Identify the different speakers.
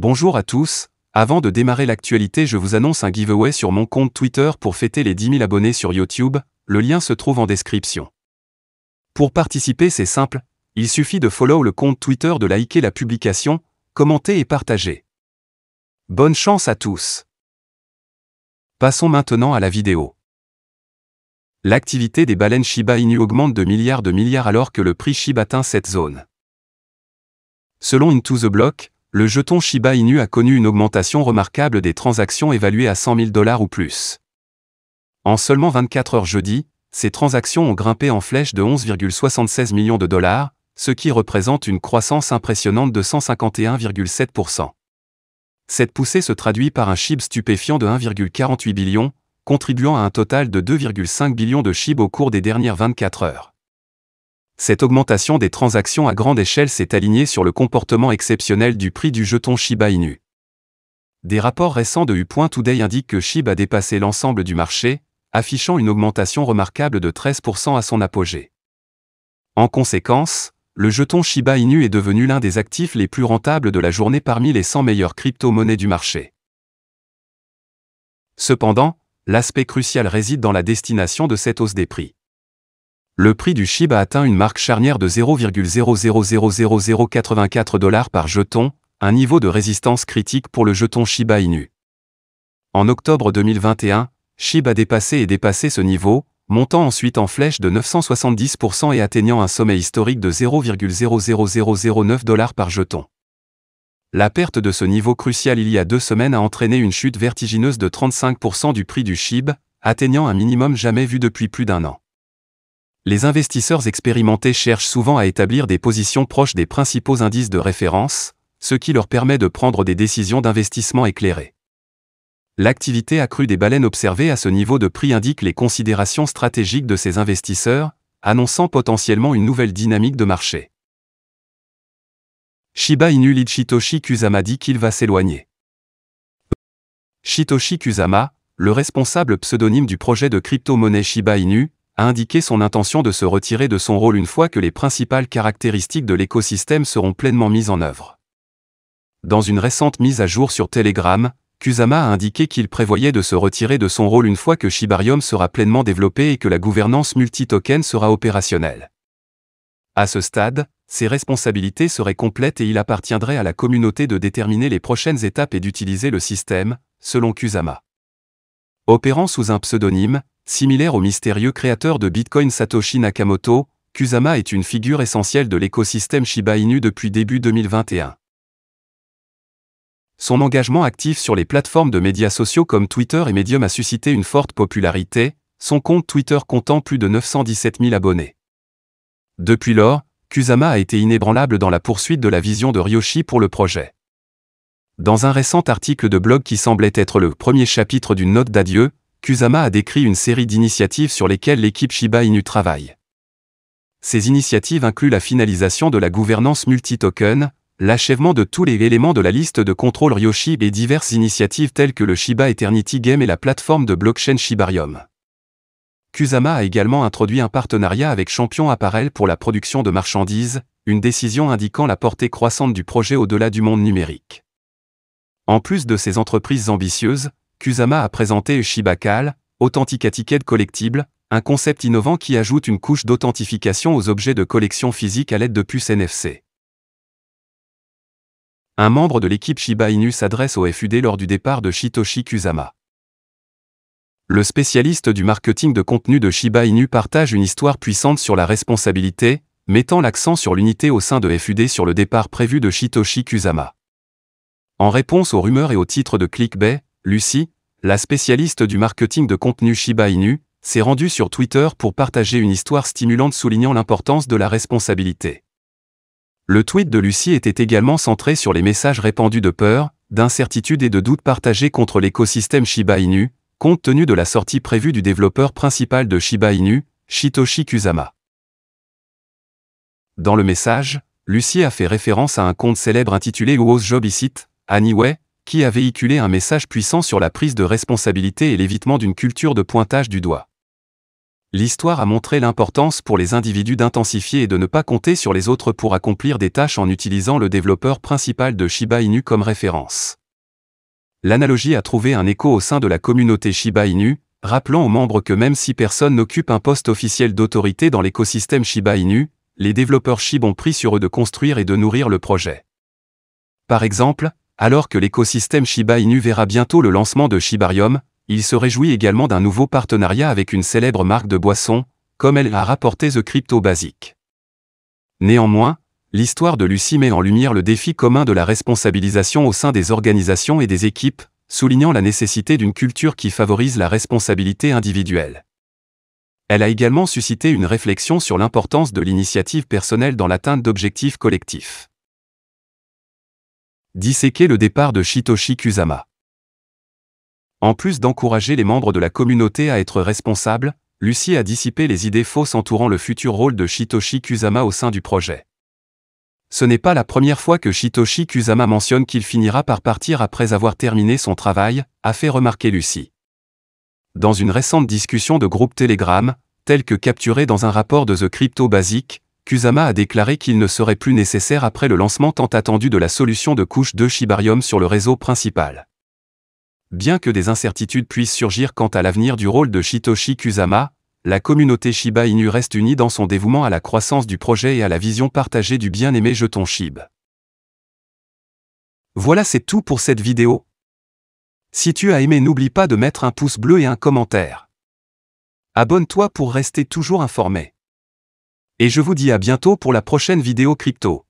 Speaker 1: Bonjour à tous, avant de démarrer l'actualité je vous annonce un giveaway sur mon compte Twitter pour fêter les 10 000 abonnés sur YouTube, le lien se trouve en description. Pour participer c'est simple, il suffit de follow le compte Twitter, de liker la publication, commenter et partager. Bonne chance à tous. Passons maintenant à la vidéo. L'activité des baleines Shiba Inu augmente de milliards alors que le prix Shiba atteint cette zone. Selon Into the Block, le jeton Shiba Inu a connu une augmentation remarquable des transactions évaluées à 100 000 $ ou plus. En seulement 24 heures jeudi, ces transactions ont grimpé en flèche de 11,76 millions de dollars, ce qui représente une croissance impressionnante de 151,7%. Cette poussée se traduit par un SHIB stupéfiant de 1,48 billion, contribuant à un total de 2,5 billions de SHIB au cours des dernières 24 heures. Cette augmentation des transactions à grande échelle s'est alignée sur le comportement exceptionnel du prix du jeton Shiba Inu. Des rapports récents de U.Today indiquent que SHIB a dépassé l'ensemble du marché, affichant une augmentation remarquable de 13% à son apogée. En conséquence, le jeton Shiba Inu est devenu l'un des actifs les plus rentables de la journée parmi les 100 meilleures crypto-monnaies du marché. Cependant, l'aspect crucial réside dans la destination de cette hausse des prix. Le prix du SHIB a atteint une marque charnière de 0,000084 $ par jeton, un niveau de résistance critique pour le jeton Shiba Inu. En octobre 2021, SHIB a dépassé ce niveau, montant ensuite en flèche de 970% et atteignant un sommet historique de 0,00009 $ par jeton. La perte de ce niveau crucial il y a 2 semaines a entraîné une chute vertigineuse de 35% du prix du SHIB, atteignant un minimum jamais vu depuis plus d'1 an. Les investisseurs expérimentés cherchent souvent à établir des positions proches des principaux indices de référence, ce qui leur permet de prendre des décisions d'investissement éclairées. L'activité accrue des baleines observée à ce niveau de prix indique les considérations stratégiques de ces investisseurs, annonçant potentiellement une nouvelle dynamique de marché. Shiba Inu lead Satoshi Kusama dit qu'il va s'éloigner. Satoshi Kusama, le responsable pseudonyme du projet de crypto-monnaie Shiba Inu, a indiqué son intention de se retirer de son rôle une fois que les principales caractéristiques de l'écosystème seront pleinement mises en œuvre. Dans une récente mise à jour sur Telegram, Kusama a indiqué qu'il prévoyait de se retirer de son rôle une fois que Shibarium sera pleinement développé et que la gouvernance multi-token sera opérationnelle. À ce stade, ses responsabilités seraient complètes et il appartiendrait à la communauté de déterminer les prochaines étapes et d'utiliser le système, selon Kusama. Opérant sous un pseudonyme, similaire au mystérieux créateur de Bitcoin Satoshi Nakamoto, Kusama est une figure essentielle de l'écosystème Shiba Inu depuis début 2021. Son engagement actif sur les plateformes de médias sociaux comme Twitter et Medium a suscité une forte popularité, son compte Twitter comptant plus de 917 000 abonnés. Depuis lors, Kusama a été inébranlable dans la poursuite de la vision de Ryoshi pour le projet. Dans un récent article de blog qui semblait être le premier chapitre d'une note d'adieu, Kusama a décrit une série d'initiatives sur lesquelles l'équipe Shiba Inu travaille. Ces initiatives incluent la finalisation de la gouvernance multi-token, l'achèvement de tous les éléments de la liste de contrôle Ryoshi et diverses initiatives telles que le Shiba Eternity Game et la plateforme de blockchain Shibarium. Kusama a également introduit un partenariat avec Champion Apparel pour la production de marchandises, une décision indiquant la portée croissante du projet au-delà du monde numérique. En plus de ces entreprises ambitieuses, Kusama a présenté Shibacal, Authenticated Collectible, un concept innovant qui ajoute une couche d'authentification aux objets de collection physique à l'aide de puces NFC. Un membre de l'équipe Shiba Inu s'adresse au FUD lors du départ de Satoshi Kusama. Le spécialiste du marketing de contenu de Shiba Inu partage une histoire puissante sur la responsabilité, mettant l'accent sur l'unité au sein de FUD sur le départ prévu de Satoshi Kusama. En réponse aux rumeurs et aux titres de clickbait, Lucy, la spécialiste du marketing de contenu Shiba Inu, s'est rendue sur Twitter pour partager une histoire stimulante soulignant l'importance de la responsabilité. Le tweet de Lucy était également centré sur les messages répandus de peur, d'incertitude et de doute partagés contre l'écosystème Shiba Inu, compte tenu de la sortie prévue du développeur principal de Shiba Inu, Satoshi Kusama. Dans le message, Lucy a fait référence à un compte célèbre intitulé Whose Job Is It, Anyway, qui a véhiculé un message puissant sur la prise de responsabilité et l'évitement d'une culture de pointage du doigt. L'histoire a montré l'importance pour les individus d'intensifier et de ne pas compter sur les autres pour accomplir des tâches en utilisant le développeur principal de Shiba Inu comme référence. L'analogie a trouvé un écho au sein de la communauté Shiba Inu, rappelant aux membres que même si personne n'occupe un poste officiel d'autorité dans l'écosystème Shiba Inu, les développeurs SHIB ont pris sur eux de construire et de nourrir le projet. Par exemple, alors que l'écosystème Shiba Inu verra bientôt le lancement de Shibarium, il se réjouit également d'un nouveau partenariat avec une célèbre marque de boissons, comme elle a rapporté The Crypto Basic. Néanmoins, l'histoire de Lucie met en lumière le défi commun de la responsabilisation au sein des organisations et des équipes, soulignant la nécessité d'une culture qui favorise la responsabilité individuelle. Elle a également suscité une réflexion sur l'importance de l'initiative personnelle dans l'atteinte d'objectifs collectifs. Disséquer le départ de Satoshi Kusama. En plus d'encourager les membres de la communauté à être responsables, Lucie a dissipé les idées fausses entourant le futur rôle de Satoshi Kusama au sein du projet. Ce n'est pas la première fois que Satoshi Kusama mentionne qu'il finira par partir après avoir terminé son travail, a fait remarquer Lucie. Dans une récente discussion de groupe Telegram, telle que capturée dans un rapport de The Crypto Basic, Kusama a déclaré qu'il ne serait plus nécessaire après le lancement tant attendu de la solution de couche 2 Shibarium sur le réseau principal. Bien que des incertitudes puissent surgir quant à l'avenir du rôle de Satoshi Kusama, la communauté Shiba Inu reste unie dans son dévouement à la croissance du projet et à la vision partagée du bien-aimé jeton SHIB. Voilà, c'est tout pour cette vidéo. Si tu as aimé, n'oublie pas de mettre un pouce bleu et un commentaire. Abonne-toi pour rester toujours informé. Et je vous dis à bientôt pour la prochaine vidéo crypto.